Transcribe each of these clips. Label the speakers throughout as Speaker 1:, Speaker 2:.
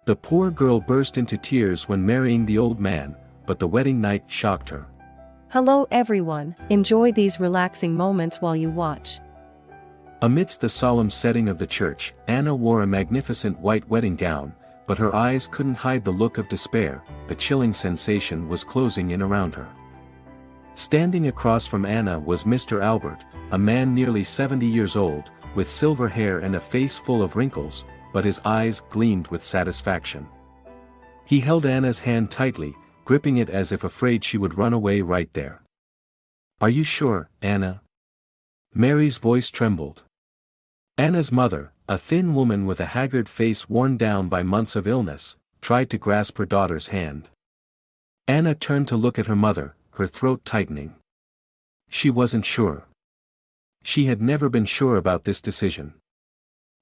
Speaker 1: The poor girl burst into tears when marrying the old man, but the wedding night shocked her.
Speaker 2: Hello everyone, enjoy these relaxing moments while you watch.
Speaker 1: Amidst the solemn setting of the church, Anna wore a magnificent white wedding gown, but her eyes couldn't hide the look of despair. A chilling sensation was closing in around her. Standing across from Anna was Mr. Albert, a man nearly 70 years old, with silver hair and a face full of wrinkles, but his eyes gleamed with satisfaction. He held Anna's hand tightly, gripping it as if afraid she would run away right there. "Are you sure, Anna?" Mary's voice trembled. Anna's mother, a thin woman with a haggard face worn down by months of illness, tried to grasp her daughter's hand. Anna turned to look at her mother, her throat tightening. She wasn't sure. She had never been sure about this decision.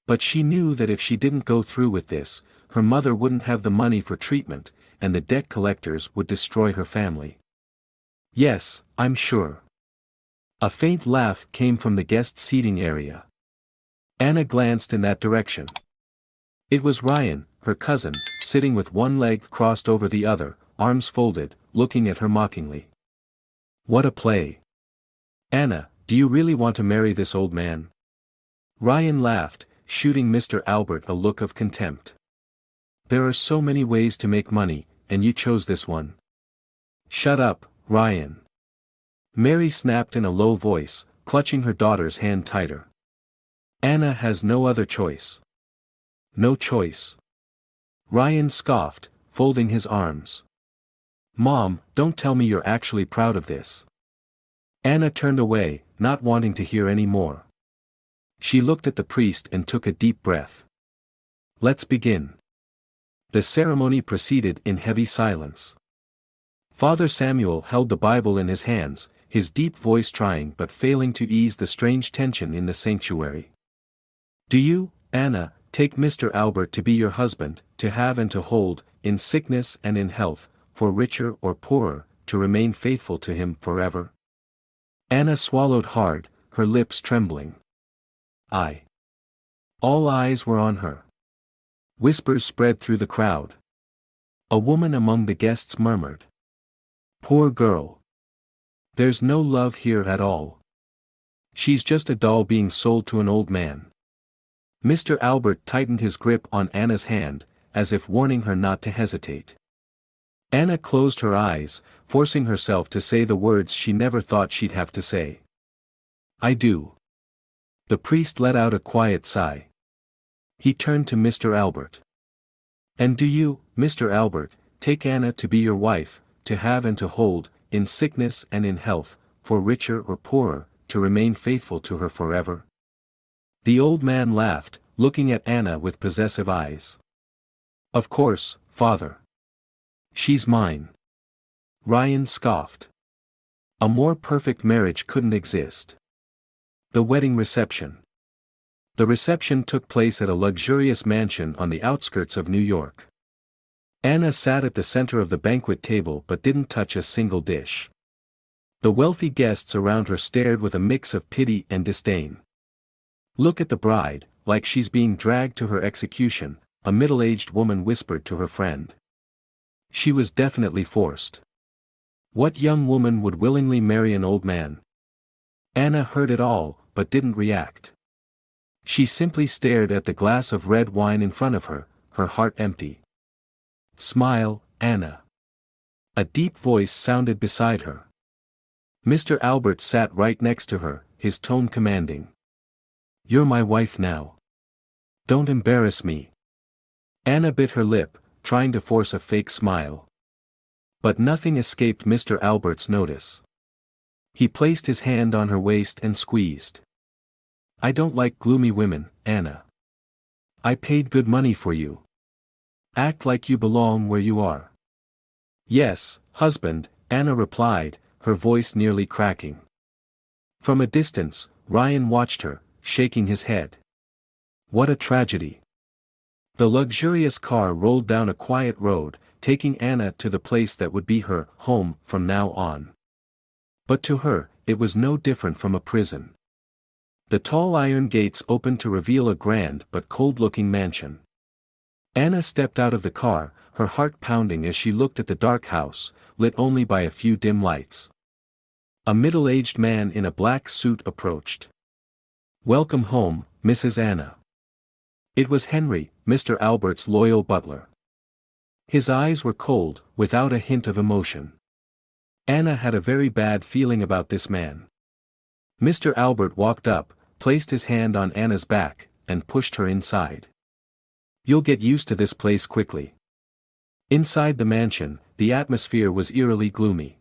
Speaker 1: But she knew that if she didn't go through with this, her mother wouldn't have the money for treatment, and the debt collectors would destroy her family. "Yes, I'm sure." A faint laugh came from the guest seating area. Anna glanced in that direction. It was Ryan, her cousin, sitting with one leg crossed over the other, arms folded, looking at her mockingly. "What a play! Anna, do you really want to marry this old man?" Ryan laughed, shooting Mr. Albert a look of contempt. "There are so many ways to make money, and you chose this one." "Shut up, Ryan." Mary snapped in a low voice, clutching her daughter's hand tighter. "Anna has no other choice." "No choice?" Ryan scoffed, folding his arms. "Mom, don't tell me you're actually proud of this." Anna turned away, not wanting to hear any more. She looked at the priest and took a deep breath. "Let's begin." The ceremony proceeded in heavy silence. Father Samuel held the Bible in his hands, his deep voice trying but failing to ease the strange tension in the sanctuary. "Do you, Anna, take Mr. Albert to be your husband, to have and to hold, in sickness and in health, for richer or poorer, to remain faithful to him forever?" Anna swallowed hard, her lips trembling. "I." All eyes were on her. Whispers spread through the crowd. A woman among the guests murmured, "Poor girl. There's no love here at all. She's just a doll being sold to an old man." Mr. Albert tightened his grip on Anna's hand, as if warning her not to hesitate. Anna closed her eyes, forcing herself to say the words she never thought she'd have to say. "I do." The priest let out a quiet sigh. He turned to Mr. Albert. "And do you, Mr. Albert, take Anna to be your wife, to have and to hold, in sickness and in health, for richer or poorer, to remain faithful to her forever?" The old man laughed, looking at Anna with possessive eyes. "Of course, father. She's mine." Ryan scoffed. A more perfect marriage couldn't exist. The wedding reception. The reception took place at a luxurious mansion on the outskirts of New York. Anna sat at the center of the banquet table but didn't touch a single dish. The wealthy guests around her stared with a mix of pity and disdain. "Look at the bride, like she's being dragged to her execution," a middle-aged woman whispered to her friend. "She was definitely forced. What young woman would willingly marry an old man?" Anna heard it all, but didn't react. She simply stared at the glass of red wine in front of her, her heart empty. "Smile, Anna." A deep voice sounded beside her. Mr. Albert sat right next to her, his tone commanding. "You're my wife now. Don't embarrass me." Anna bit her lip, trying to force a fake smile. But nothing escaped Mr. Albert's notice. He placed his hand on her waist and squeezed. "I don't like gloomy women, Anna. I paid good money for you. Act like you belong where you are." "Yes, husband," Anna replied, her voice nearly cracking. From a distance, Ryan watched her, shaking his head. What a tragedy. The luxurious car rolled down a quiet road, taking Anna to the place that would be her home from now on. But to her, it was no different from a prison. The tall iron gates opened to reveal a grand but cold-looking mansion. Anna stepped out of the car, her heart pounding as she looked at the dark house, lit only by a few dim lights. A middle-aged man in a black suit approached. "Welcome home, Mrs. Anna." It was Henry, Mr. Albert's loyal butler. His eyes were cold, without a hint of emotion. Anna had a very bad feeling about this man. Mr. Albert walked up, placed his hand on Anna's back, and pushed her inside. "You'll get used to this place quickly." Inside the mansion, the atmosphere was eerily gloomy.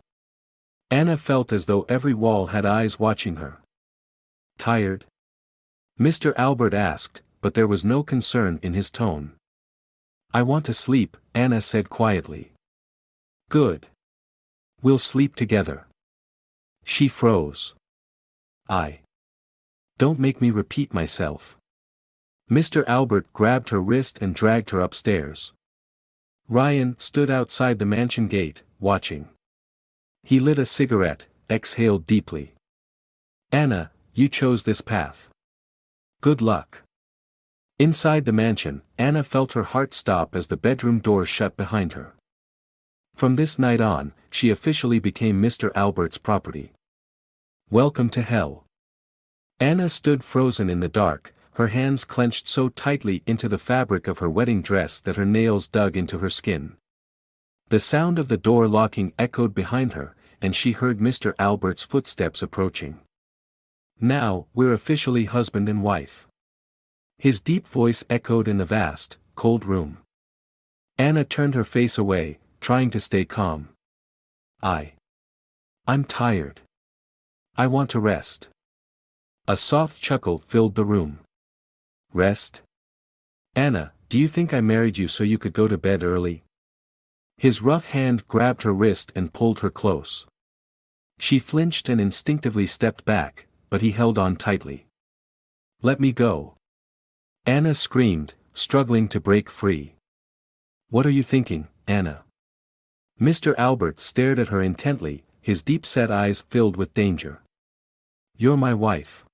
Speaker 1: Anna felt as though every wall had eyes watching her. "Tired?" Mr. Albert asked, but there was no concern in his tone. "I want to sleep," Anna said quietly. "Good. We'll sleep together." She froze. Don't make me repeat myself." Mr. Albert grabbed her wrist and dragged her upstairs. Ryan stood outside the mansion gate, watching. He lit a cigarette, exhaled deeply. "Anna, you chose this path. Good luck." Inside the mansion, Anna felt her heart stop as the bedroom door shut behind her. From this night on, she officially became Mr. Albert's property. Welcome to hell. Anna stood frozen in the dark, her hands clenched so tightly into the fabric of her wedding dress that her nails dug into her skin. The sound of the door locking echoed behind her, and she heard Mr. Albert's footsteps approaching. "Now, we're officially husband and wife." His deep voice echoed in the vast, cold room. Anna turned her face away, trying to stay calm. I'm tired. I want to rest." A soft chuckle filled the room. "Rest? Anna, do you think I married you so you could go to bed early?" His rough hand grabbed her wrist and pulled her close. She flinched and instinctively stepped back, but he held on tightly. "Let me go." Anna screamed, struggling to break free. "What are you thinking, Anna?" Mr. Albert stared at her intently, his deep-set eyes filled with danger. "You're my wife.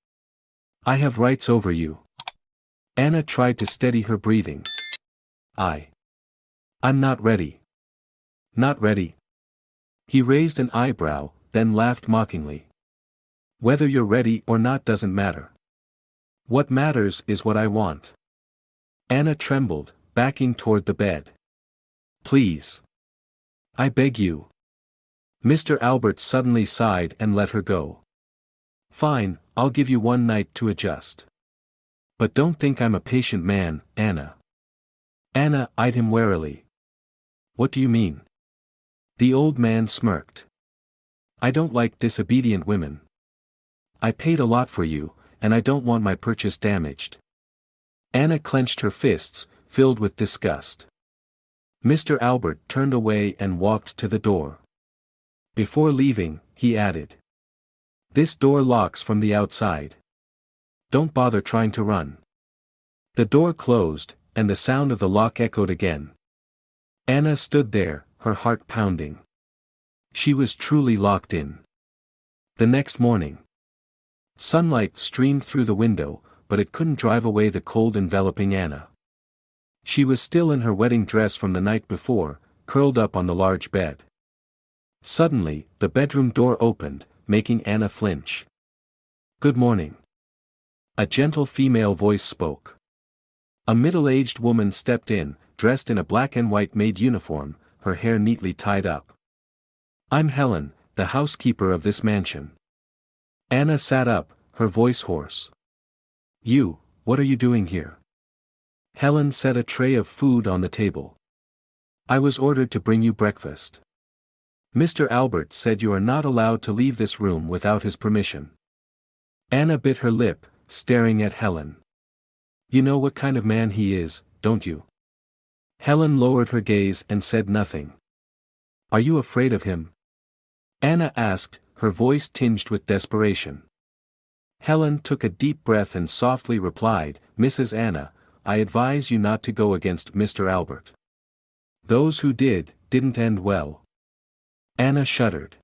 Speaker 1: I have rights over you." Anna tried to steady her breathing. I'm not ready." "Not ready?" He raised an eyebrow, then laughed mockingly. "Whether you're ready or not doesn't matter. What matters is what I want." Anna trembled, backing toward the bed. "Please. I beg you." Mr. Albert suddenly sighed and let her go. "Fine, I'll give you one night to adjust. But don't think I'm a patient man, Anna." Anna eyed him warily. "What do you mean?" The old man smirked. "I don't like disobedient women. I paid a lot for you, and I don't want my purchase damaged." Anna clenched her fists, filled with disgust. Mr. Albert turned away and walked to the door. Before leaving, he added, "This door locks from the outside. Don't bother trying to run." The door closed, and the sound of the lock echoed again. Anna stood there, her heart pounding. She was truly locked in. The next morning, sunlight streamed through the window, but it couldn't drive away the cold enveloping Anna. She was still in her wedding dress from the night before, curled up on the large bed. Suddenly, the bedroom door opened, making Anna flinch. "Good morning." A gentle female voice spoke. A middle-aged woman stepped in, dressed in a black and white maid uniform, her hair neatly tied up. "I'm Helen, the housekeeper of this mansion." Anna sat up, her voice hoarse. What are you doing here?" Helen set a tray of food on the table. "I was ordered to bring you breakfast. Mr. Albert said you are not allowed to leave this room without his permission." Anna bit her lip, staring at Helen. "You know what kind of man he is, don't you?" Helen lowered her gaze and said nothing. "Are you afraid of him?" Anna asked, her voice tinged with desperation. Helen took a deep breath and softly replied, "Mrs. Anna, I advise you not to go against Mr. Albert. Those who didn't end well." Anna shuddered.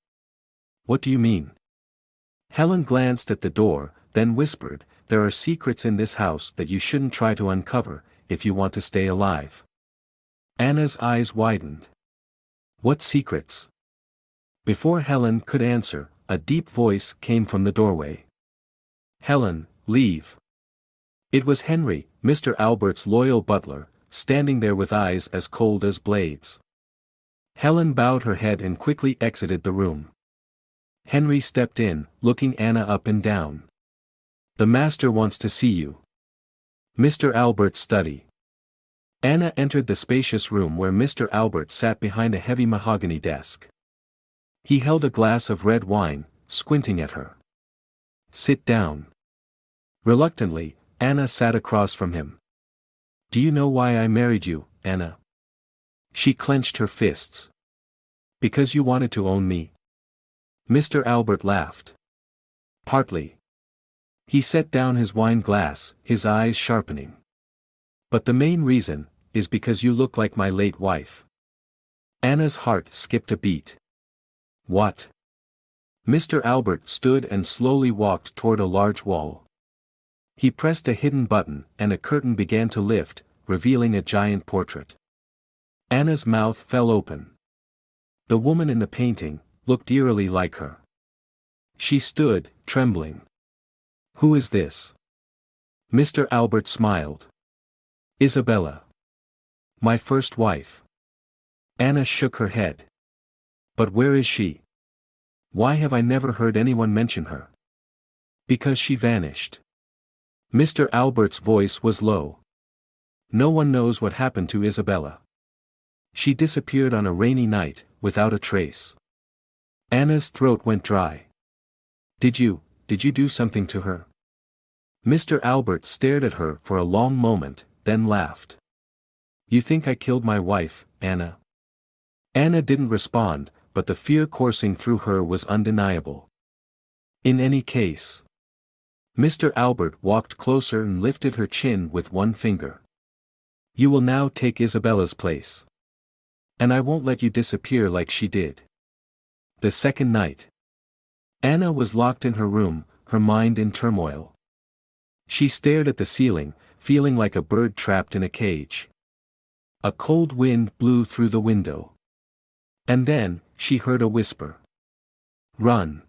Speaker 1: "What do you mean?" Helen glanced at the door, then whispered, "There are secrets in this house that you shouldn't try to uncover, if you want to stay alive." Anna's eyes widened. What secrets? Before Helen could answer, a deep voice came from the doorway. Helen, leave. It was Henry, Mr. Albert's loyal butler, standing there with eyes as cold as blades. Helen bowed her head and quickly exited the room. Henry stepped in, looking Anna up and down. The master wants to see you. Mr. Albert's study. Anna entered the spacious room where Mr. Albert sat behind a heavy mahogany desk. He held a glass of red wine, squinting at her. Sit down. Reluctantly, Anna sat across from him. Do you know why I married you, Anna? She clenched her fists. Because you wanted to own me. Mr. Albert laughed. Partly. He set down his wine glass, his eyes sharpening. But the main reason is because you look like my late wife. Anna's heart skipped a beat. What? Mr. Albert stood and slowly walked toward a large wall. He pressed a hidden button and a curtain began to lift, revealing a giant portrait. Anna's mouth fell open. The woman in the painting looked eerily like her. She stood, trembling. Who is this? Mr. Albert smiled. Isabella. My first wife. Anna shook her head. But where is she? Why have I never heard anyone mention her? Because she vanished. Mr. Albert's voice was low. No one knows what happened to Isabella. She disappeared on a rainy night, without a trace. Anna's throat went dry. Did you do something to her? Mr. Albert stared at her for a long moment, then laughed. You think I killed my wife, Anna? Anna didn't respond, but the fear coursing through her was undeniable. In any case. Mr. Albert walked closer and lifted her chin with one finger. You will now take Isabella's place. And I won't let you disappear like she did. The second night. Anna was locked in her room, her mind in turmoil. She stared at the ceiling, feeling like a bird trapped in a cage. A cold wind blew through the window. And then, she heard a whisper. Run.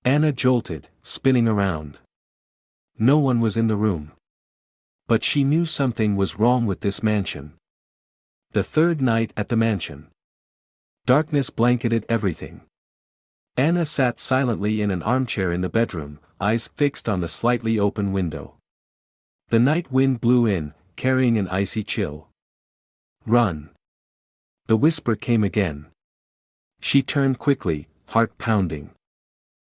Speaker 1: Anna jolted, spinning around. No one was in the room. But she knew something was wrong with this mansion. The third night at the mansion. Darkness blanketed everything. Anna sat silently in an armchair in the bedroom, eyes fixed on the slightly open window. The night wind blew in, carrying an icy chill. Run. The whisper came again. She turned quickly, heart pounding.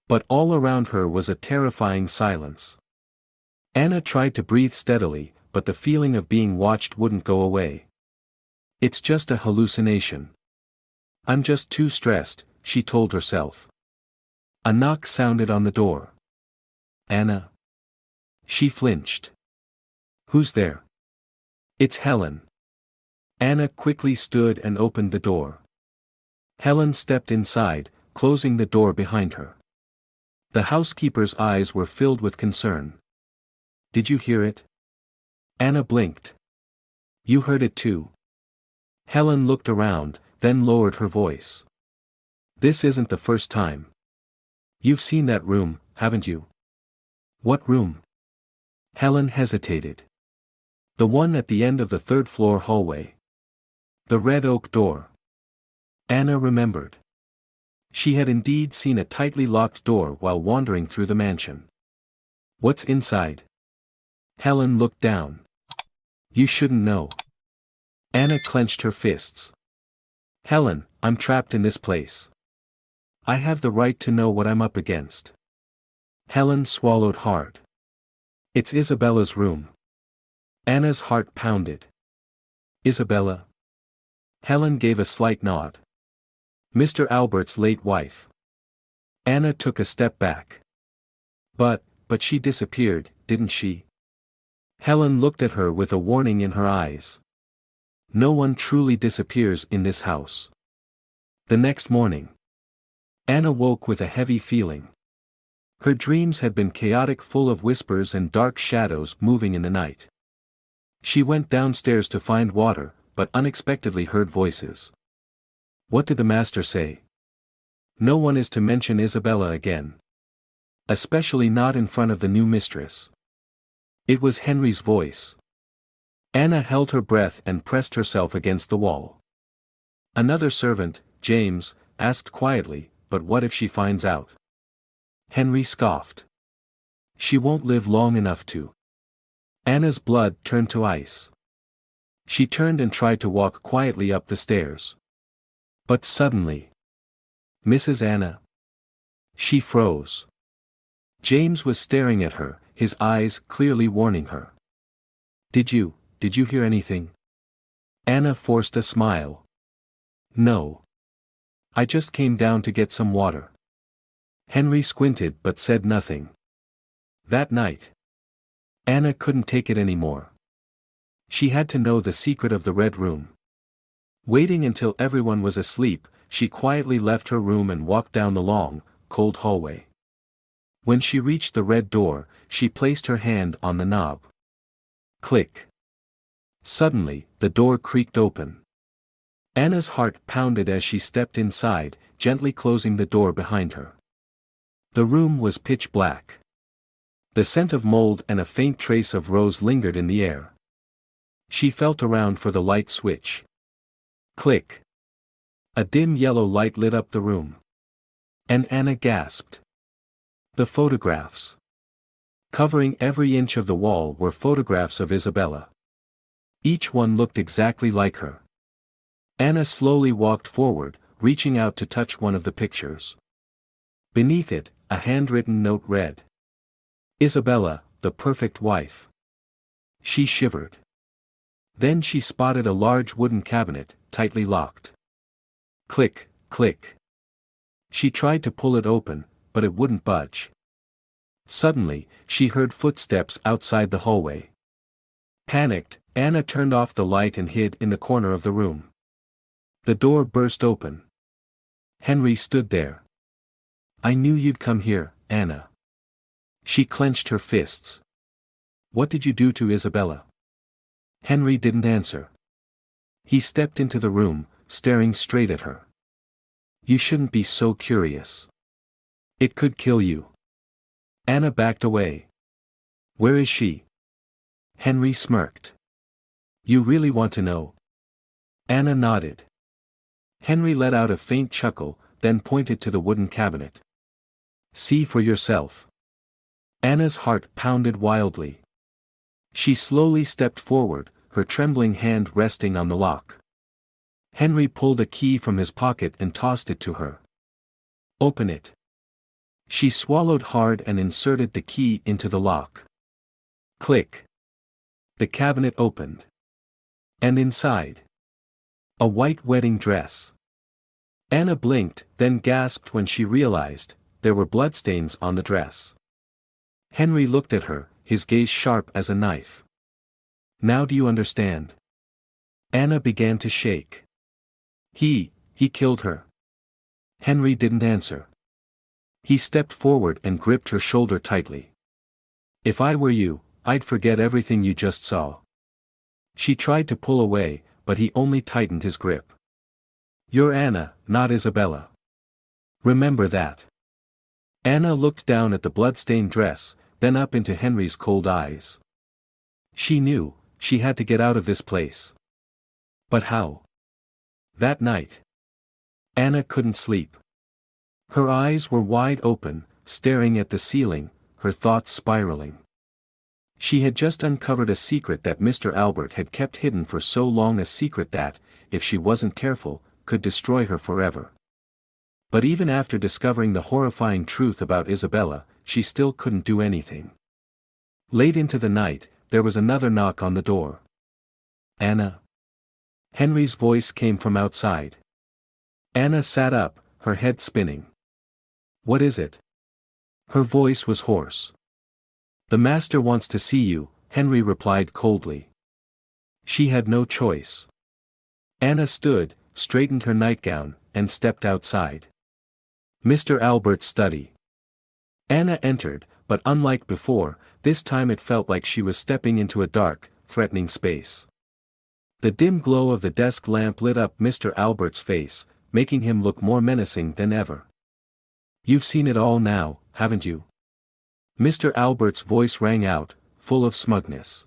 Speaker 1: But all around her was a terrifying silence. Anna tried to breathe steadily, but the feeling of being watched wouldn't go away. It's just a hallucination. I'm just too stressed, she told herself. A knock sounded on the door. Anna. She flinched. Who's there? It's Helen. Anna quickly stood and opened the door. Helen stepped inside, closing the door behind her. The housekeeper's eyes were filled with concern. Did you hear it? Anna blinked. You heard it too. Helen looked around, then lowered her voice. This isn't the first time. You've seen that room, haven't you? What room? Helen hesitated. The one at the end of the third-floor hallway. The red oak door. Anna remembered. She had indeed seen a tightly locked door while wandering through the mansion. What's inside? Helen looked down. You shouldn't know. Anna clenched her fists. Helen, I'm trapped in this place. I have the right to know what I'm up against. Helen swallowed hard. It's Isabella's room. Anna's heart pounded. Isabella? Helen gave a slight nod. Mr. Albert's late wife. Anna took a step back. But she disappeared, didn't she? Helen looked at her with a warning in her eyes. No one truly disappears in this house. The next morning. Anna woke with a heavy feeling. Her dreams had been chaotic, full of whispers and dark shadows moving in the night. She went downstairs to find water, but unexpectedly heard voices. What did the master say? No one is to mention Isabella again. Especially not in front of the new mistress. It was Henry's voice. Anna held her breath and pressed herself against the wall. Another servant, James, asked quietly, but what if she finds out? Henry scoffed. She won't live long enough to. Anna's blood turned to ice. She turned and tried to walk quietly up the stairs. But suddenly, Mrs. Anna. She froze. James was staring at her, his eyes clearly warning her. Did you hear anything? Anna forced a smile. No. I just came down to get some water. Henry squinted but said nothing. That night, Anna couldn't take it anymore. She had to know the secret of the Red Room. Waiting until everyone was asleep, she quietly left her room and walked down the long, cold hallway. When she reached the red door, she placed her hand on the knob. Click. Suddenly, the door creaked open. Anna's heart pounded as she stepped inside, gently closing the door behind her. The room was pitch black. The scent of mold and a faint trace of rose lingered in the air. She felt around for the light switch. Click. A dim yellow light lit up the room. And Anna gasped. The photographs. Covering every inch of the wall were photographs of Isabella. Each one looked exactly like her. Anna slowly walked forward, reaching out to touch one of the pictures. Beneath it, a handwritten note read. Isabella, the perfect wife. She shivered. Then she spotted a large wooden cabinet, tightly locked. Click, click. She tried to pull it open, but it wouldn't budge. Suddenly, she heard footsteps outside the hallway. Panicked, Anna turned off the light and hid in the corner of the room. The door burst open. Henry stood there. I knew you'd come here, Anna. She clenched her fists. What did you do to Isabella? Henry didn't answer. He stepped into the room, staring straight at her. You shouldn't be so curious. It could kill you. Anna backed away. Where is she? Henry smirked. You really want to know? Anna nodded. Henry let out a faint chuckle, then pointed to the wooden cabinet. See for yourself. Anna's heart pounded wildly. She slowly stepped forward, her trembling hand resting on the lock. Henry pulled a key from his pocket and tossed it to her. Open it. She swallowed hard and inserted the key into the lock. Click. The cabinet opened. And inside, a white wedding dress. Anna blinked, then gasped when she realized there were bloodstains on the dress. Henry looked at her, his gaze sharp as a knife. Now do you understand? Anna began to shake. He killed her. Henry didn't answer. He stepped forward and gripped her shoulder tightly. If I were you, I'd forget everything you just saw. She tried to pull away, but he only tightened his grip. You're Anna, not Isabella. Remember that. Anna looked down at the blood-stained dress, then up into Henry's cold eyes. She knew, she had to get out of this place. But how? That night, Anna couldn't sleep. Her eyes were wide open, staring at the ceiling, her thoughts spiraling. She had just uncovered a secret that Mr. Albert had kept hidden for so long, a secret that, if she wasn't careful, could destroy her forever. But even after discovering the horrifying truth about Isabella, she still couldn't do anything. Late into the night, there was another knock on the door. Anna. Henry's voice came from outside. Anna sat up, her head spinning. What is it? Her voice was hoarse. The master wants to see you, Henry replied coldly. She had no choice. Anna stood, straightened her nightgown, and stepped outside. Mr. Albert's study. Anna entered, but unlike before, this time it felt like she was stepping into a dark, threatening space. The dim glow of the desk lamp lit up Mr. Albert's face, making him look more menacing than ever. "You've seen it all now, haven't you?" Mr. Albert's voice rang out, full of smugness.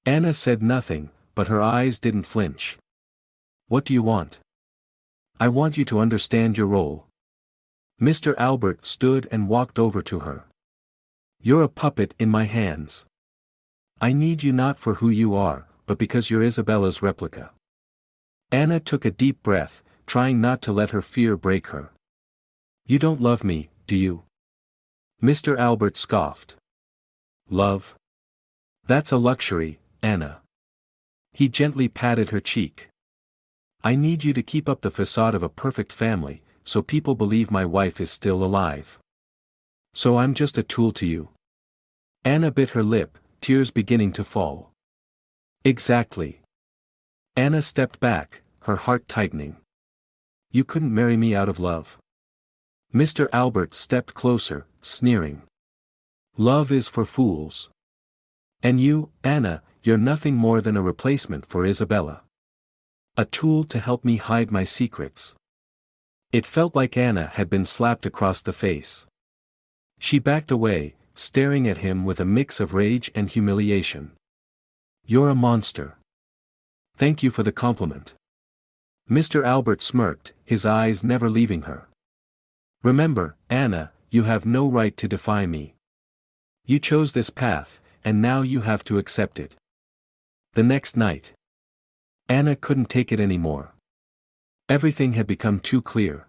Speaker 1: Anna said nothing, but her eyes didn't flinch. "What do you want?" "I want you to understand your role." Mr. Albert stood and walked over to her. "You're a puppet in my hands. I need you not for who you are, but because you're Isabella's replica." Anna took a deep breath, trying not to let her fear break her. "You don't love me, do you?" Mr. Albert scoffed. "Love? That's a luxury, Anna." He gently patted her cheek. "I need you to keep up the facade of a perfect family, so people believe my wife is still alive. So I'm just a tool to you." Anna bit her lip, tears beginning to fall. "Exactly." Anna stepped back, her heart tightening. "You couldn't marry me out of love." Mr. Albert stepped closer, sneering. "Love is for fools. And you, Anna, you're nothing more than a replacement for Isabella. A tool to help me hide my secrets." It felt like Anna had been slapped across the face. She backed away, staring at him with a mix of rage and humiliation. "You're a monster." "Thank you for the compliment." Mr. Albert smirked, his eyes never leaving her. "Remember, Anna, you have no right to defy me. You chose this path, and now you have to accept it." The next night, Anna couldn't take it anymore. Everything had become too clear.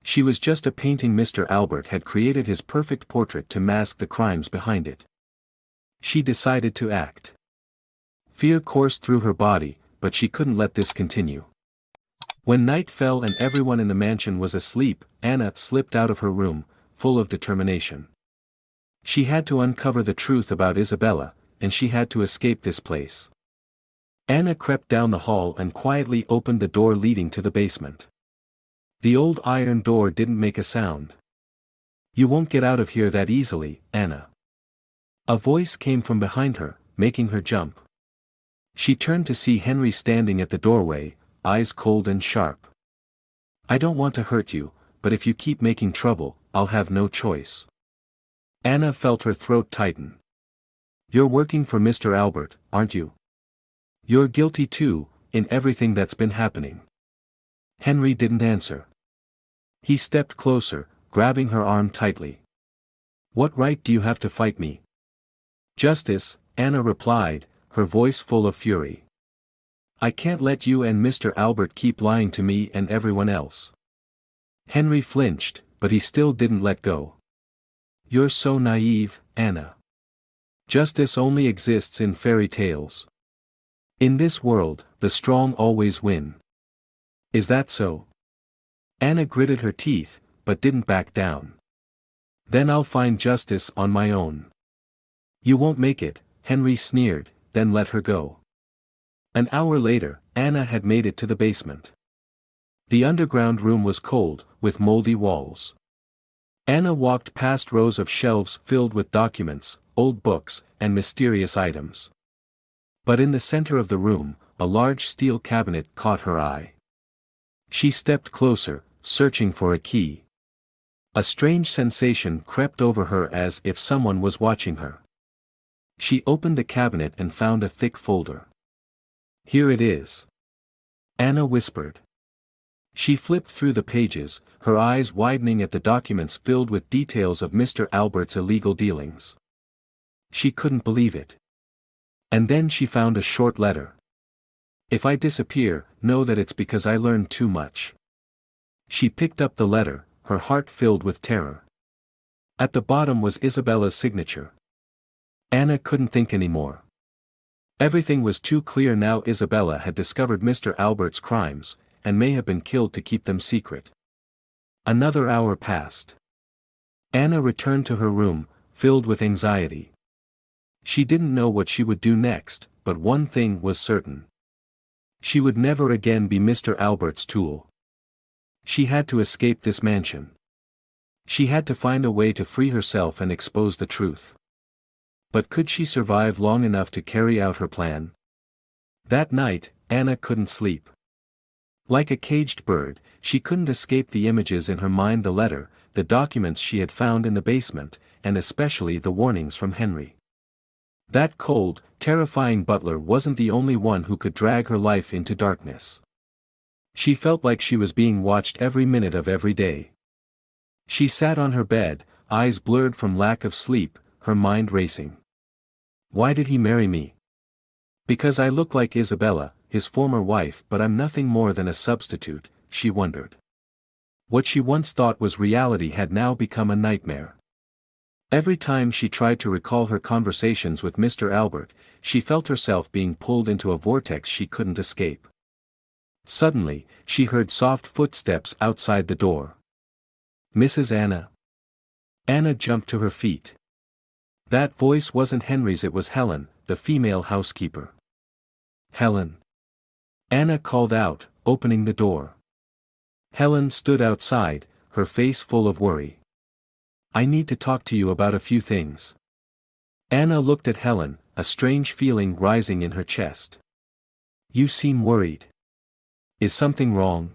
Speaker 1: She was just a painting Mr. Albert had created his perfect portrait to mask the crimes behind it. She decided to act. Fear coursed through her body, but she couldn't let this continue. When night fell and everyone in the mansion was asleep, Anna slipped out of her room, full of determination. She had to uncover the truth about Isabella, and she had to escape this place. Anna crept down the hall and quietly opened the door leading to the basement. The old iron door didn't make a sound. "You won't get out of here that easily, Anna." A voice came from behind her, making her jump. She turned to see Henry standing at the doorway, eyes cold and sharp. "I don't want to hurt you, but if you keep making trouble, I'll have no choice." Anna felt her throat tighten. "You're working for Mr. Albert, aren't you? You're guilty too, in everything that's been happening." Henry didn't answer. He stepped closer, grabbing her arm tightly. "What right do you have to fight me?" "Justice," Anna replied, her voice full of fury. "I can't let you and Mr. Albert keep lying to me and everyone else." Henry flinched, but he still didn't let go. "You're so naive, Anna. Justice only exists in fairy tales. In this world, the strong always win." "Is that so?" Anna gritted her teeth, but didn't back down. "Then I'll find justice on my own." "You won't make it," Henry sneered, then let her go. An hour later, Anna had made it to the basement. The underground room was cold, with moldy walls. Anna walked past rows of shelves filled with documents, old books, and mysterious items. But in the center of the room, a large steel cabinet caught her eye. She stepped closer, searching for a key. A strange sensation crept over her as if someone was watching her. She opened the cabinet and found a thick folder. "Here it is," Anna whispered. She flipped through the pages, her eyes widening at the documents filled with details of Mr. Albert's illegal dealings. She couldn't believe it. And then she found a short letter. "If I disappear, know that it's because I learned too much." She picked up the letter, her heart filled with terror. At the bottom was Isabella's signature. Anna couldn't think anymore. Everything was too clear now. Isabella had discovered Mr. Albert's crimes, and may have been killed to keep them secret. Another hour passed. Anna returned to her room, filled with anxiety. She didn't know what she would do next, but one thing was certain. She would never again be Mr. Albert's tool. She had to escape this mansion. She had to find a way to free herself and expose the truth. But could she survive long enough to carry out her plan? That night, Anna couldn't sleep. Like a caged bird, she couldn't escape the images in her mind: the letter, the documents she had found in the basement, and especially the warnings from Henry. That cold, terrifying butler wasn't the only one who could drag her life into darkness. She felt like she was being watched every minute of every day. She sat on her bed, eyes blurred from lack of sleep, her mind racing. Why did he marry me? Because I look like Isabella, his former wife, but I'm nothing more than a substitute, she wondered. What she once thought was reality had now become a nightmare. Every time she tried to recall her conversations with Mr. Albert, she felt herself being pulled into a vortex she couldn't escape. Suddenly, she heard soft footsteps outside the door. Mrs. Anna. Anna jumped to her feet. That voice wasn't Henry's, it was Helen, the female housekeeper. Helen. Anna called out, opening the door. Helen stood outside, her face full of worry. I need to talk to you about a few things. Anna looked at Helen, a strange feeling rising in her chest. You seem worried. Is something wrong?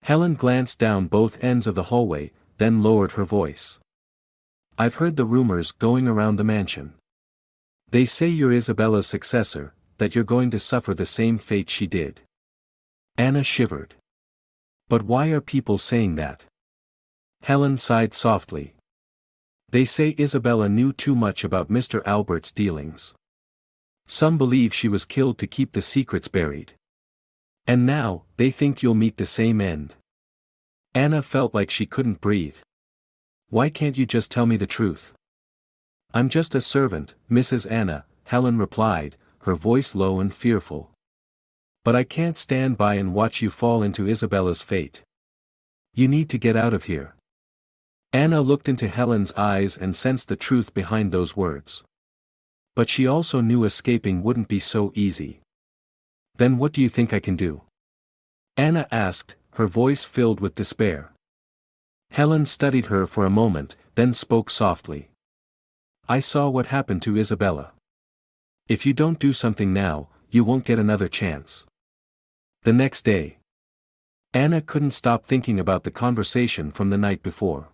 Speaker 1: Helen glanced down both ends of the hallway, then lowered her voice. I've heard the rumors going around the mansion. They say you're Isabella's successor, that you're going to suffer the same fate she did. Anna shivered. But why are people saying that? Helen sighed softly. They say Isabella knew too much about Mr. Albert's dealings. Some believe she was killed to keep the secrets buried. And now, they think you'll meet the same end. Anna felt like she couldn't breathe. Why can't you just tell me the truth? I'm just a servant, Mrs. Anna, Helen replied, her voice low and fearful. But I can't stand by and watch you fall into Isabella's fate. You need to get out of here. Anna looked into Helen's eyes and sensed the truth behind those words. But she also knew escaping wouldn't be so easy. Then what do you think I can do? Anna asked, her voice filled with despair. Helen studied her for a moment, then spoke softly. I saw what happened to Isabella. If you don't do something now, you won't get another chance. The next day. Anna couldn't stop thinking about the conversation from the night before.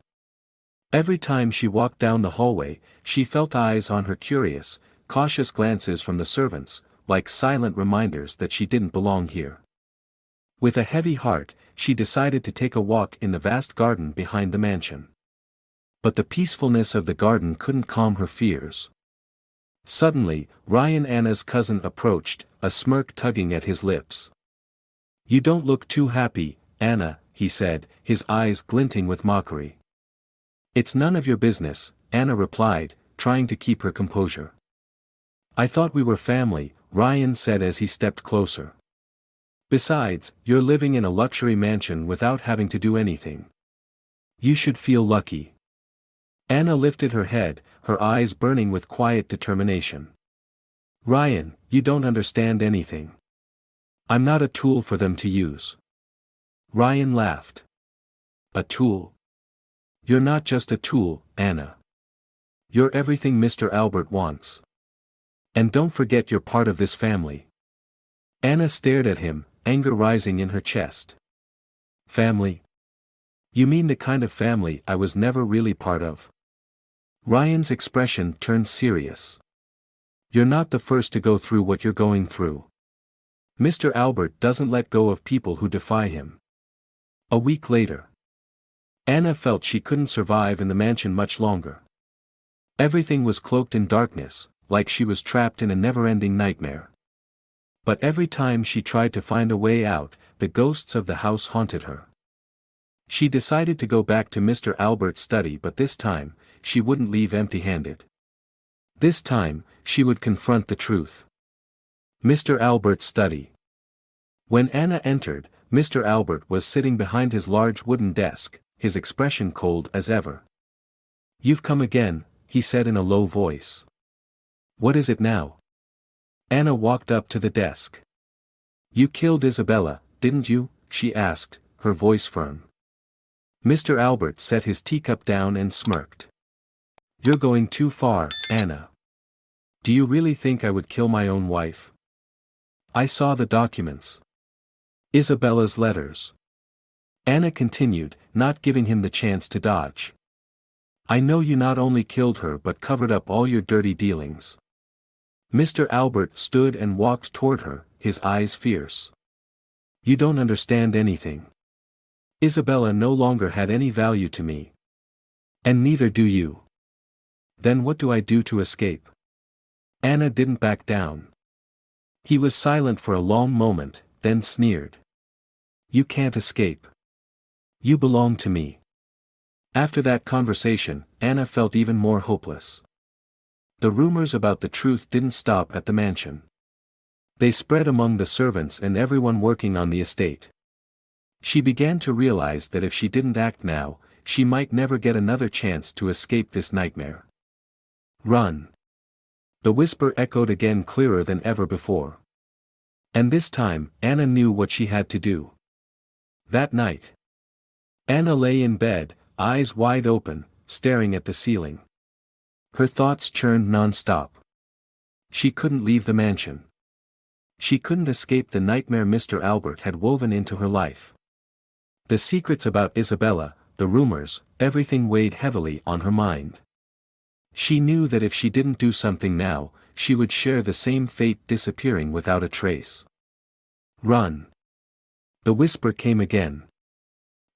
Speaker 1: Every time she walked down the hallway, she felt eyes on her, curious, cautious glances from the servants, like silent reminders that she didn't belong here. With a heavy heart, she decided to take a walk in the vast garden behind the mansion. But the peacefulness of the garden couldn't calm her fears. Suddenly, Ryan, Anna's cousin, approached, a smirk tugging at his lips. You don't look too happy, Anna, he said, his eyes glinting with mockery. It's none of your business, Anna replied, trying to keep her composure. I thought we were family, Ryan said as he stepped closer. Besides, you're living in a luxury mansion without having to do anything. You should feel lucky. Anna lifted her head, her eyes burning with quiet determination. Ryan, you don't understand anything. I'm not a tool for them to use. Ryan laughed. A tool? You're not just a tool, Anna. You're everything Mr. Albert wants. And don't forget you're part of this family. Anna stared at him, anger rising in her chest. Family? You mean the kind of family I was never really part of? Ryan's expression turned serious. You're not the first to go through what you're going through. Mr. Albert doesn't let go of people who defy him. A week later. Anna felt she couldn't survive in the mansion much longer. Everything was cloaked in darkness, like she was trapped in a never-ending nightmare. But every time she tried to find a way out, the ghosts of the house haunted her. She decided to go back to Mr. Albert's study, but this time, she wouldn't leave empty-handed. This time, she would confront the truth. Mr. Albert's study. When Anna entered, Mr. Albert was sitting behind his large wooden desk, his expression cold as ever. You've come again, he said in a low voice. What is it now? Anna walked up to the desk. You killed Isabella, didn't you? She asked, her voice firm. Mr. Albert set his teacup down and smirked. You're going too far, Anna. Do you really think I would kill my own wife? I saw the documents. Isabella's letters. Anna continued, not giving him the chance to dodge. I know you not only killed her but covered up all your dirty dealings. Mr. Albert stood and walked toward her, his eyes fierce. You don't understand anything. Isabella no longer had any value to me. And neither do you. Then what do I do to escape? Anna didn't back down. He was silent for a long moment, then sneered. You can't escape. You belong to me. After that conversation, Anna felt even more hopeless. The rumors about the truth didn't stop at the mansion. They spread among the servants and everyone working on the estate. She began to realize that if she didn't act now, she might never get another chance to escape this nightmare. Run. The whisper echoed again clearer than ever before. And this time, Anna knew what she had to do. That night, Anna lay in bed, eyes wide open, staring at the ceiling. Her thoughts churned non-stop. She couldn't leave the mansion. She couldn't escape the nightmare Mr. Albert had woven into her life. The secrets about Isabella, the rumors, everything weighed heavily on her mind. She knew that if she didn't do something now, she would share the same fate, disappearing without a trace. Run. The whisper came again.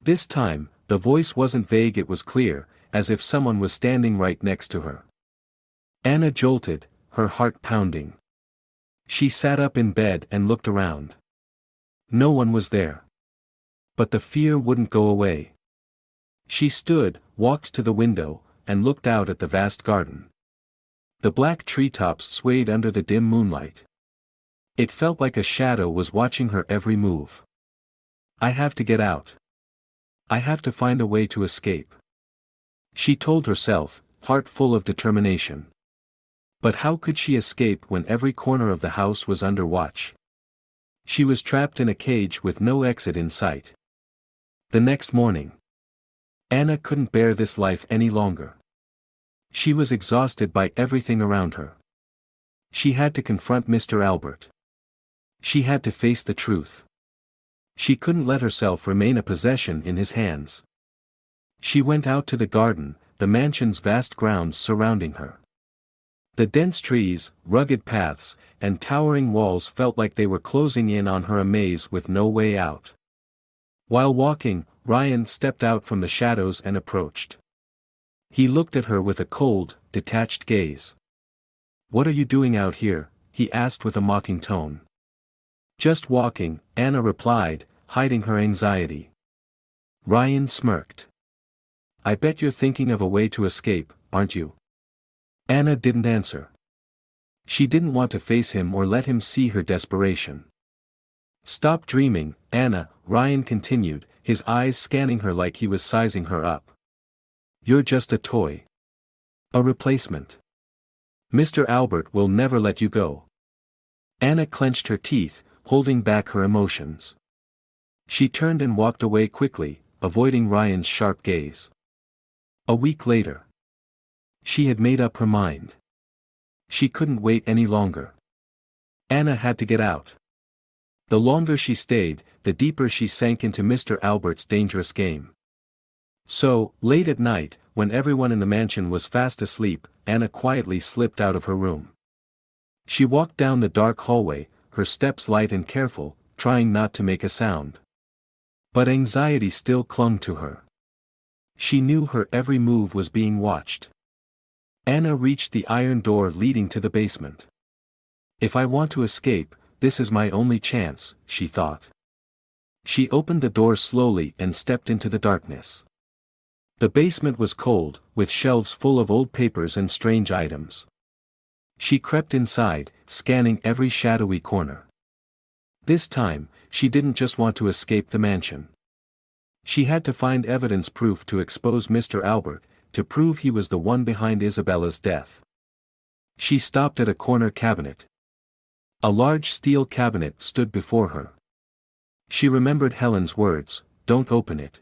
Speaker 1: This time, the voice wasn't vague, it was clear, as if someone was standing right next to her. Anna jolted, her heart pounding. She sat up in bed and looked around. No one was there. But the fear wouldn't go away. She stood, walked to the window, and looked out at the vast garden. The black treetops swayed under the dim moonlight. It felt like a shadow was watching her every move. I have to get out. I have to find a way to escape. She told herself, heart full of determination. But how could she escape when every corner of the house was under watch? She was trapped in a cage with no exit in sight. The next morning, Anna couldn't bear this life any longer. She was exhausted by everything around her. She had to confront Mr. Albert. She had to face the truth. She couldn't let herself remain a possession in his hands. She went out to the garden, the mansion's vast grounds surrounding her. The dense trees, rugged paths, and towering walls felt like they were closing in on her, a maze with no way out. While walking, Ryan stepped out from the shadows and approached. He looked at her with a cold, detached gaze. What are you doing out here? He asked with a mocking tone. Just walking, Anna replied, hiding her anxiety. Ryan smirked. I bet you're thinking of a way to escape, aren't you? Anna didn't answer. She didn't want to face him or let him see her desperation. Stop dreaming, Anna, Ryan continued, his eyes scanning her like he was sizing her up. You're just a toy. A replacement. Mr. Albert will never let you go. Anna clenched her teeth, holding back her emotions. She turned and walked away quickly, avoiding Ryan's sharp gaze. A week later, she had made up her mind. She couldn't wait any longer. Anna had to get out. The longer she stayed, the deeper she sank into Mr. Albert's dangerous game. So, late at night, when everyone in the mansion was fast asleep, Anna quietly slipped out of her room. She walked down the dark hallway, her steps light and careful, trying not to make a sound. But anxiety still clung to her. She knew her every move was being watched. Anna reached the iron door leading to the basement. If I want to escape, this is my only chance, she thought. She opened the door slowly and stepped into the darkness. The basement was cold, with shelves full of old papers and strange items. She crept inside, scanning every shadowy corner. This time, she didn't just want to escape the mansion. She had to find evidence, proof to expose Mr. Albert, to prove he was the one behind Isabella's death. She stopped at a corner cabinet. A large steel cabinet stood before her. She remembered Helen's words, "Don't open it."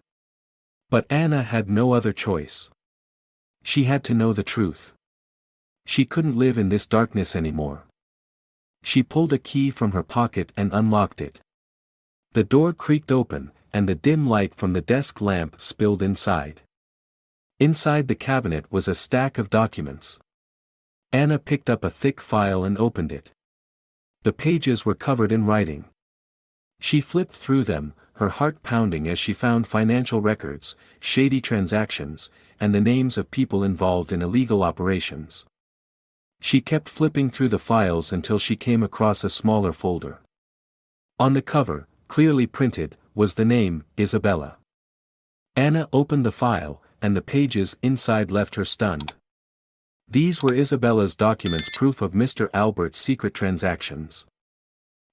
Speaker 1: But Anna had no other choice. She had to know the truth. She couldn't live in this darkness anymore. She pulled a key from her pocket and unlocked it. The door creaked open, and the dim light from the desk lamp spilled inside. Inside the cabinet was a stack of documents. Anna picked up a thick file and opened it. The pages were covered in writing. She flipped through them, her heart pounding as she found financial records, shady transactions, and the names of people involved in illegal operations. She kept flipping through the files until she came across a smaller folder. On the cover, clearly printed, was the name, Isabella. Anna opened the file, and the pages inside left her stunned. These were Isabella's documents, proof of Mr. Albert's secret transactions.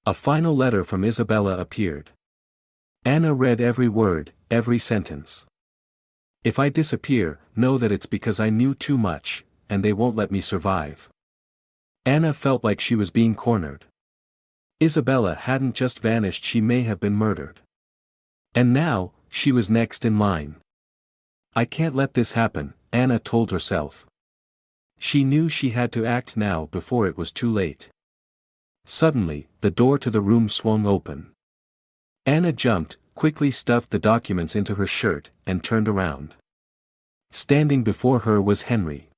Speaker 1: A final letter from Isabella appeared. Anna read every word, every sentence. "If I disappear, know that it's because I knew too much, and they won't let me survive." Anna felt like she was being cornered. Isabella hadn't just vanished, she may have been murdered. And now, she was next in line. "I can't let this happen," Anna told herself. She knew she had to act now before it was too late. Suddenly, the door to the room swung open. Anna jumped, quickly stuffed the documents into her shirt, and turned around. Standing before her was Henry.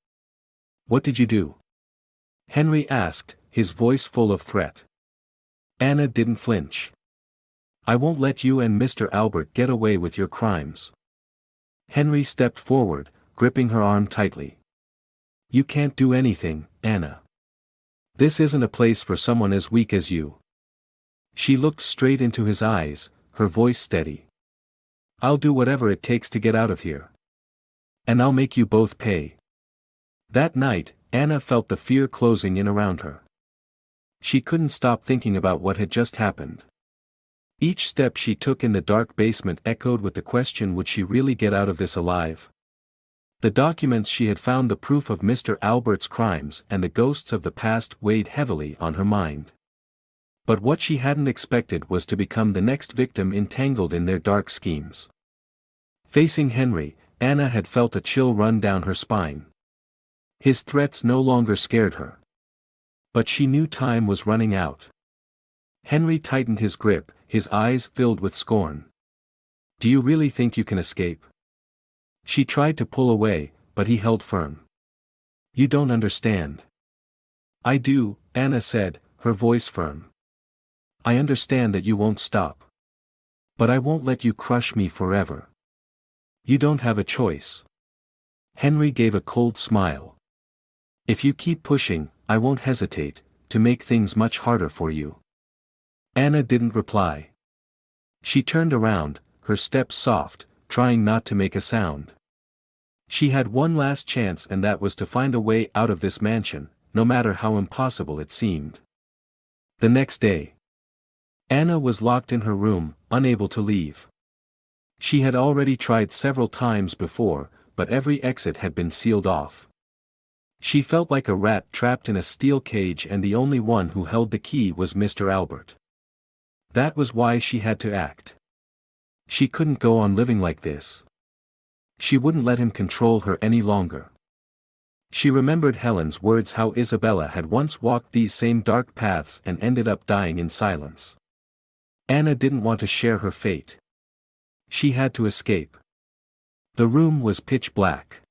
Speaker 1: "What did you do?" Henry asked, his voice full of threat. Anna didn't flinch. "I won't let you and Mr. Albert get away with your crimes." Henry stepped forward, gripping her arm tightly. "You can't do anything, Anna. This isn't a place for someone as weak as you." She looked straight into his eyes, her voice steady. "I'll do whatever it takes to get out of here. And I'll make you both pay." That night, Anna felt the fear closing in around her. She couldn't stop thinking about what had just happened. Each step she took in the dark basement echoed with the question, would she really get out of this alive? The documents she had found, the proof of Mr. Albert's crimes and the ghosts of the past, weighed heavily on her mind. But what she hadn't expected was to become the next victim entangled in their dark schemes. Facing Henry, Anna had felt a chill run down her spine. His threats no longer scared her. But she knew time was running out. Henry tightened his grip, his eyes filled with scorn. "Do you really think you can escape?" She tried to pull away, but he held firm. "You don't understand." "I do," Anna said, her voice firm. "I understand that you won't stop. But I won't let you crush me forever. You don't have a choice." Henry gave a cold smile. "If you keep pushing, I won't hesitate to make things much harder for you." Anna didn't reply. She turned around, her steps soft, trying not to make a sound. She had one last chance, and that was to find a way out of this mansion, no matter how impossible it seemed. The next day, Anna was locked in her room, unable to leave. She had already tried several times before, but every exit had been sealed off. She felt like a rat trapped in a steel cage, and the only one who held the key was Mr. Albert. That was why she had to act. She couldn't go on living like this. She wouldn't let him control her any longer. She remembered Helen's words, how Isabella had once walked these same dark paths and ended up dying in silence. Anna didn't want to share her fate. She had to escape. The room was pitch black.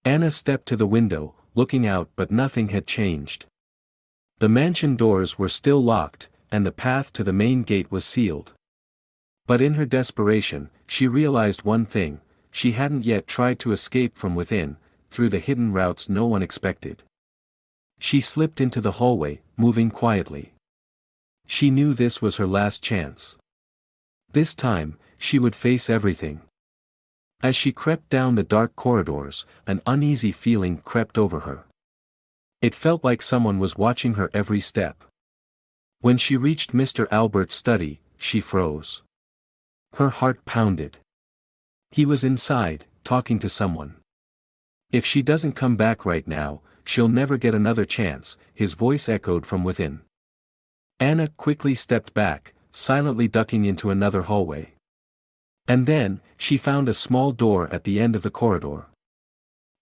Speaker 1: Anna stepped to the window, looking out, but nothing had changed. The mansion doors were still locked, and the path to the main gate was sealed. But in her desperation, she realized one thing: she hadn't yet tried to escape from within, through the hidden routes no one expected. She slipped into the hallway, moving quietly. She knew this was her last chance. This time, she would face everything. As she crept down the dark corridors, an uneasy feeling crept over her. It felt like someone was watching her every step. When she reached Mr. Albert's study, she froze. Her heart pounded. He was inside, talking to someone. "If she doesn't come back right now, she'll never get another chance," his voice echoed from within. Anna quickly stepped back, silently ducking into another hallway. And then, she found a small door at the end of the corridor.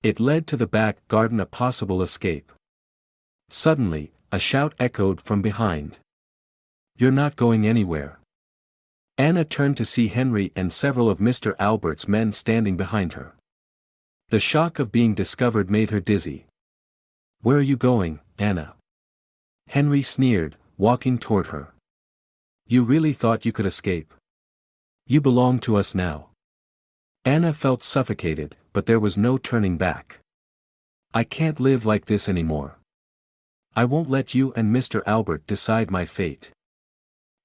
Speaker 1: It led to the back garden, a possible escape. Suddenly, a shout echoed from behind. "You're not going anywhere." Anna turned to see Henry and several of Mr. Albert's men standing behind her. The shock of being discovered made her dizzy. "Where are you going, Anna?" Henry sneered, walking toward her. "You really thought you could escape? You belong to us now." Anna felt suffocated, but there was no turning back. "I can't live like this anymore. I won't let you and Mr. Albert decide my fate."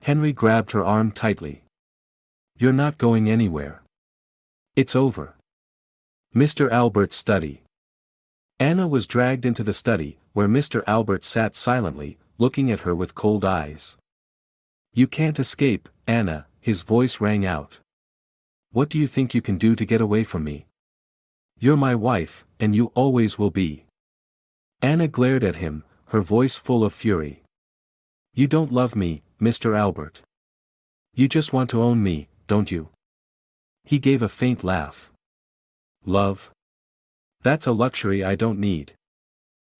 Speaker 1: Henry grabbed her arm tightly. "You're not going anywhere. It's over." Mr. Albert's study. Anna was dragged into the study, where Mr. Albert sat silently, looking at her with cold eyes. "You can't escape, Anna," his voice rang out. "What do you think you can do to get away from me? You're my wife, and you always will be." Anna glared at him, her voice full of fury. "You don't love me, Mr. Albert. You just want to own me, don't you?" He gave a faint laugh. "Love? That's a luxury I don't need."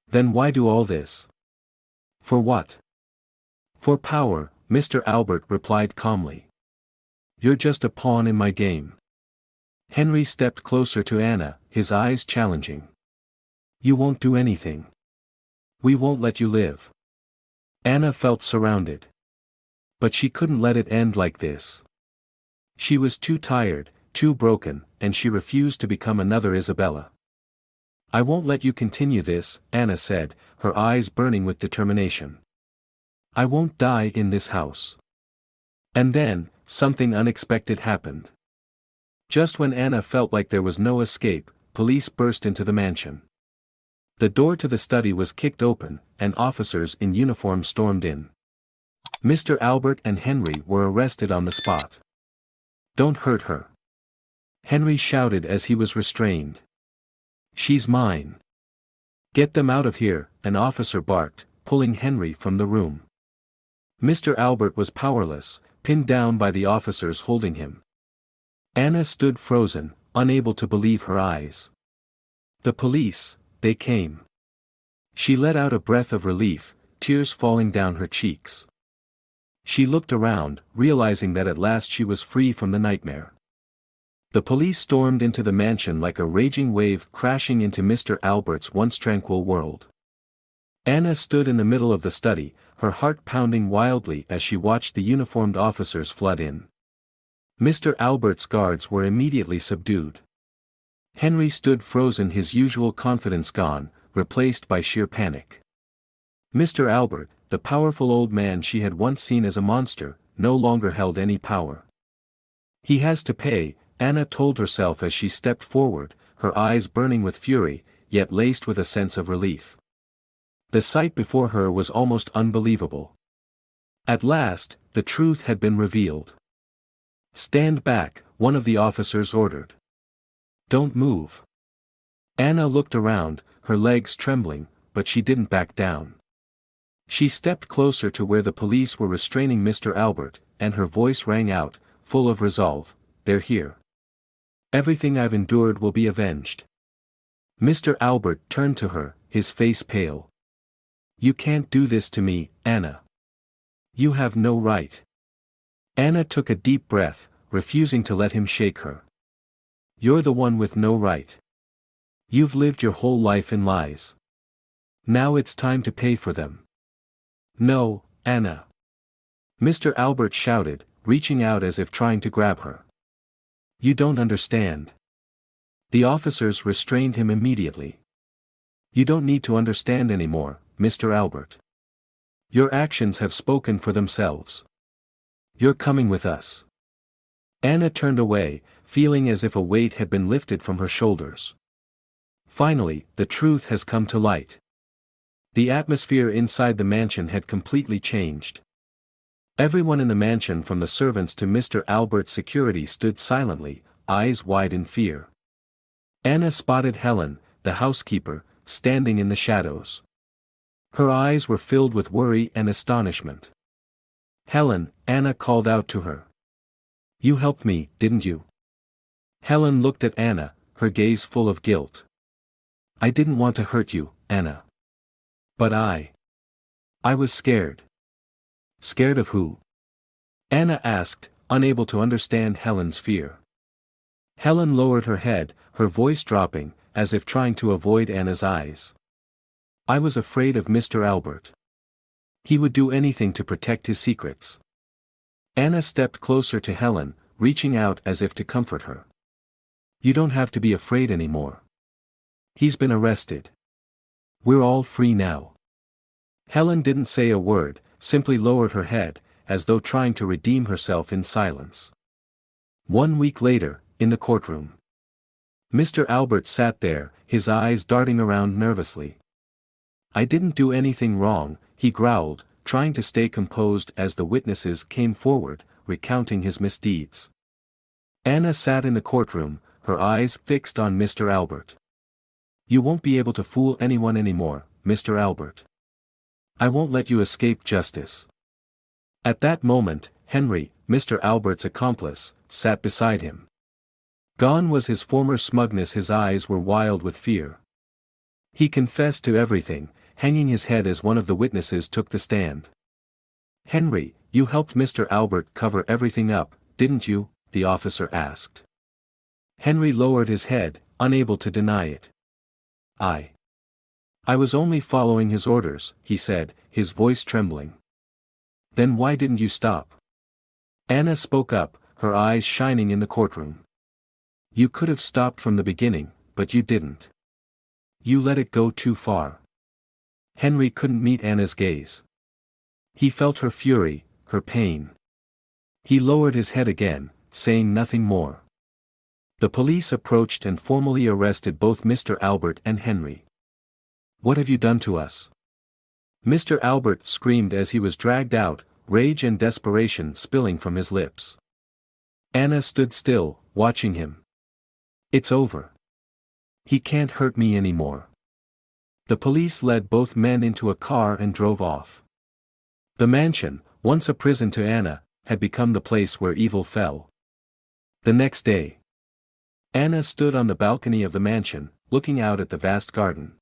Speaker 1: "Then why do all this?" "For what?" "For power," Mr. Albert replied calmly. "You're just a pawn in my game." Henry stepped closer to Anna, his eyes challenging. "You won't do anything. We won't let you live." Anna felt surrounded. But she couldn't let it end like this. She was too tired, too broken, and she refused to become another Isabella. "I won't let you continue this," Anna said, her eyes burning with determination. "I won't die in this house." And then, something unexpected happened. Just when Anna felt like there was no escape, police burst into the mansion. The door to the study was kicked open, and officers in uniform stormed in. Mr. Albert and Henry were arrested on the spot. "Don't hurt her," Henry shouted as he was restrained. "She's mine." "Get them out of here," an officer barked, pulling Henry from the room. Mr. Albert was powerless, pinned down by the officers holding him. Anna stood frozen, unable to believe her eyes. The police, they came. She let out a breath of relief, tears falling down her cheeks. She looked around, realizing that at last she was free from the nightmare. The police stormed into the mansion like a raging wave crashing into Mr. Albert's once tranquil world. Anna stood in the middle of the study, her heart pounding wildly as she watched the uniformed officers flood in. Mr. Albert's guards were immediately subdued. Henry stood frozen, his usual confidence gone, replaced by sheer panic. Mr. Albert, the powerful old man she had once seen as a monster, no longer held any power. "He has to pay," Anna told herself as she stepped forward, her eyes burning with fury, yet laced with a sense of relief. The sight before her was almost unbelievable. At last, the truth had been revealed. "Stand back," one of the officers ordered. "Don't move." Anna looked around, her legs trembling, but she didn't back down. She stepped closer to where the police were restraining Mr. Albert, and her voice rang out, full of resolve, "They're here. Everything I've endured will be avenged." Mr. Albert turned to her, his face pale. "You can't do this to me, Anna. You have no right." Anna took a deep breath, refusing to let him shake her. "You're the one with no right. You've lived your whole life in lies. Now it's time to pay for them." "No, Anna." Mr. Albert shouted, reaching out as if trying to grab her. "You don't understand." The officers restrained him immediately. "You don't need to understand anymore, Mr. Albert. Your actions have spoken for themselves. You're coming with us." Anna turned away, feeling as if a weight had been lifted from her shoulders. Finally, the truth has come to light. The atmosphere inside the mansion had completely changed. Everyone in the mansion, from the servants to Mr. Albert's security, stood silently, eyes wide in fear. Anna spotted Helen, the housekeeper, standing in the shadows. Her eyes were filled with worry and astonishment. "Helen," Anna called out to her. "You helped me, didn't you?" Helen looked at Anna, her gaze full of guilt. "I didn't want to hurt you, Anna. But I I was scared. Scared of who? Anna asked, unable to understand Helen's fear. Helen lowered her head, her voice dropping, as if trying to avoid Anna's eyes. I was afraid of Mr. Albert. He would do anything to protect his secrets. Anna stepped closer to Helen, reaching out as if to comfort her. You don't have to be afraid anymore. He's been arrested. We're all free now. Helen didn't say a word, simply lowered her head, as though trying to redeem herself in silence. 1 week later, in the courtroom. Mr. Albert sat there, his eyes darting around nervously. I didn't do anything wrong, he growled, trying to stay composed as the witnesses came forward, recounting his misdeeds. Anna sat in the courtroom, her eyes fixed on Mr. Albert. You won't be able to fool anyone anymore, Mr. Albert. I won't let you escape justice. At that moment, Henry, Mr. Albert's accomplice, sat beside him. Gone was his former smugness, his eyes were wild with fear. He confessed to everything, hanging his head as one of the witnesses took the stand. Henry, you helped Mr. Albert cover everything up, didn't you? The officer asked. Henry lowered his head, unable to deny it. I was only following his orders, he said, his voice trembling. Then why didn't you stop? Anna spoke up, her eyes shining in the courtroom. You could have stopped from the beginning, but you didn't. You let it go too far. Henry couldn't meet Anna's gaze. He felt her fury, her pain. He lowered his head again, saying nothing more. The police approached and formally arrested both Mr. Albert and Henry. What have you done to us? Mr. Albert screamed as he was dragged out, rage and desperation spilling from his lips. Anna stood still, watching him. It's over. He can't hurt me anymore. The police led both men into a car and drove off. The mansion, once a prison to Anna, had become the place where evil fell. The next day, Anna stood on the balcony of the mansion, looking out at the vast garden.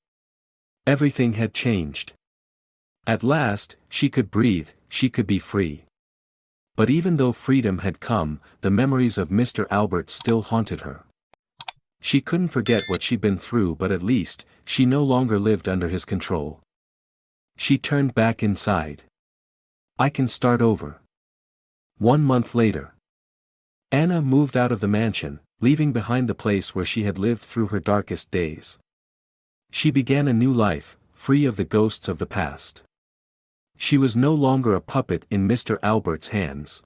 Speaker 1: Everything had changed. At last, she could breathe, she could be free. But even though freedom had come, the memories of Mr. Albert still haunted her. She couldn't forget what she'd been through, but at least, she no longer lived under his control. She turned back inside. I can start over. 1 month later, Anna moved out of the mansion, leaving behind the place where she had lived through her darkest days. She began a new life, free of the ghosts of the past. She was no longer a puppet in Mr. Albert's hands.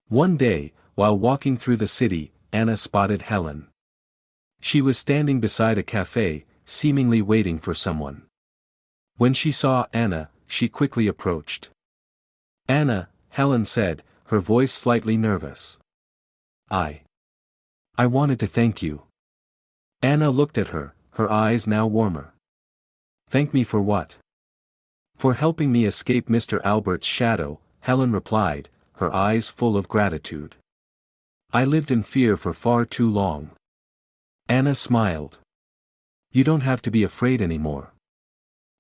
Speaker 1: One day, while walking through the city, Anna spotted Helen. She was standing beside a cafe, seemingly waiting for someone. When she saw Anna, she quickly approached. Anna, Helen said, her voice slightly nervous. I wanted to thank you. Anna looked at her, her eyes now warmer. Thank me for what? For helping me escape Mr. Albert's shadow, Helen replied, her eyes full of gratitude. I lived in fear for far too long. Anna smiled. You don't have to be afraid anymore.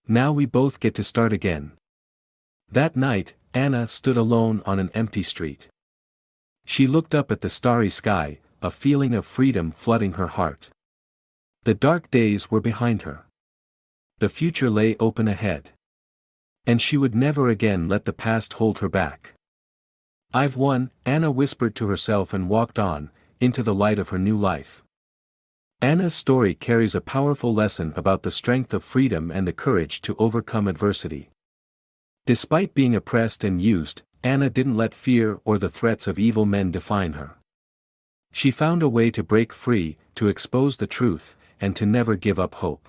Speaker 1: Now we both get to start again. That night, Anna stood alone on an empty street. She looked up at the starry sky, a feeling of freedom flooding her heart. The dark days were behind her. The future lay open ahead. And she would never again let the past hold her back. I've won, Anna whispered to herself and walked on, into the light of her new life. Anna's story carries a powerful lesson about the strength of freedom and the courage to overcome adversity. Despite being oppressed and used, Anna didn't let fear or the threats of evil men define her. She found a way to break free, to expose the truth, and to never give up hope.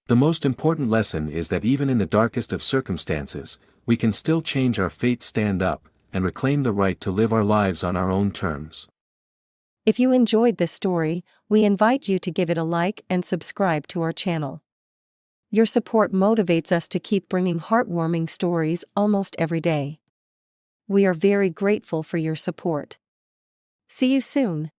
Speaker 1: The most important lesson is that even in the darkest of circumstances, we can still change our fate, stand up, and reclaim the right to live our lives on our own terms.
Speaker 2: If you enjoyed this story, we invite you to give it a like and subscribe to our channel. Your support motivates us to keep bringing heartwarming stories almost every day. We are very grateful for your support. See you soon.